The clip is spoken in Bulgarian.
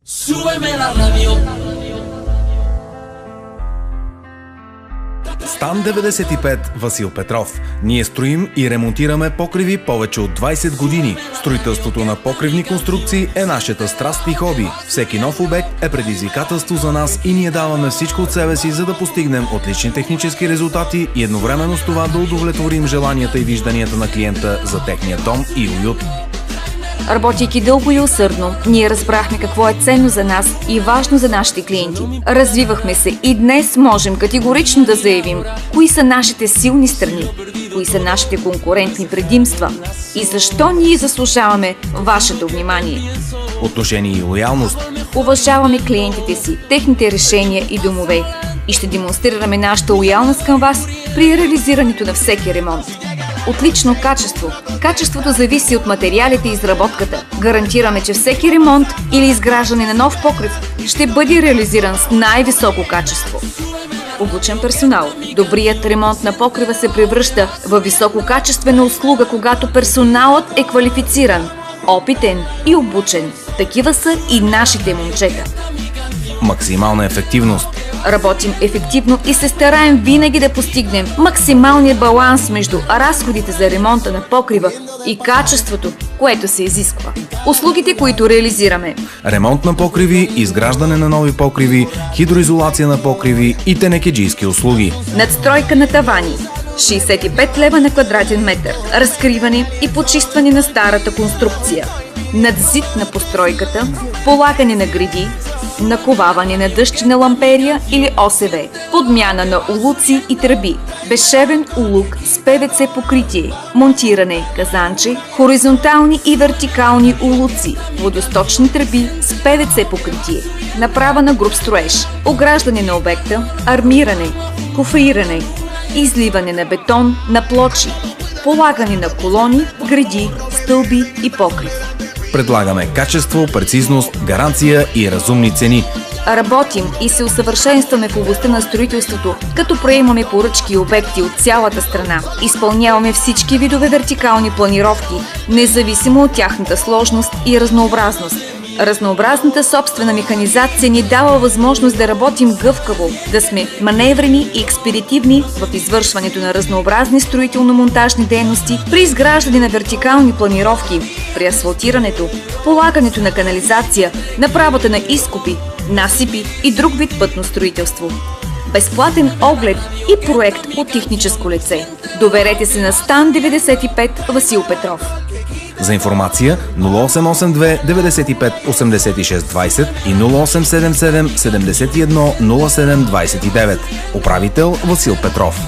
Súbeme la radio. Стан 95 Васил Петров. Ние строим и ремонтираме покриви повече от 20 години. Строителството на покривни конструкции е нашата страст и хоби. Всеки нов обект е предизвикателство за нас и ние даваме всичко от себе си, за да постигнем отлични технически резултати и едновременно с това да удовлетворим желанията и вижданията на клиента за техния дом и уют. Работейки дълго и усърдно, ние разбрахме какво е ценно за нас и важно за нашите клиенти. Развивахме се и днес можем категорично да заявим кои са нашите силни страни, кои са нашите конкурентни предимства и защо ние заслужаваме вашето внимание. Отношение и лоялност. Уважаваме клиентите си, техните решения и домове и ще демонстрираме нашата лоялност към вас при реализирането на всеки ремонт. Отлично качество. Качеството зависи от материалите и изработката. Гарантираме, че всеки ремонт или изграждане на нов покрив ще бъде реализиран с най-високо качество. Обучен персонал. Добрият ремонт на покрива се превръща в висококачествена услуга, когато персоналът е квалифициран, опитен и обучен. Такива са и нашите момчета. Максимална ефективност. Работим ефективно и се стараем винаги да постигнем максималния баланс между разходите за ремонта на покрива и качеството, което се изисква. Услугите, които реализираме: ремонт на покриви, изграждане на нови покриви, хидроизолация на покриви и тенекеджийски услуги. Надстройка на тавани 65 лева на квадратен метър, разкриване и почистване на старата конструкция, надзид на постройката, полагане на греди, наковаване на дъщина ламперия или ОСВ, подмяна на улуци и тръби, безшевен улук с ПВЦ покритие, монтиране казанче, хоризонтални и вертикални улуци, водосточни тръби с ПВЦ покритие, направа на груб строеж, ограждане на обекта, армиране, кофриране, изливане на бетон на плочи, полагане на колони, греди, стълби и покрив. Предлагаме качество, прецизност, гаранция и разумни цени. Работим и се усъвършенстваме в областта на строителството, като приемаме поръчки и обекти от цялата страна. Изпълняваме всички видове вертикални планировки, независимо от тяхната сложност и разнообразност. Разнообразната собствена механизация ни дава възможност да работим гъвкаво, да сме маневрени и експедитивни в извършването на разнообразни строително-монтажни дейности при изграждане на вертикални планировки, при асфалтирането, полагането на канализация, направата на изкопи, насипи и друг вид пътно строителство. Безплатен оглед и проект от техническо лице. Доверете се на Стан 95 Васил Петров. За информация 0882 95 86 20 и 0877 71 07 29. Управител Васил Петров.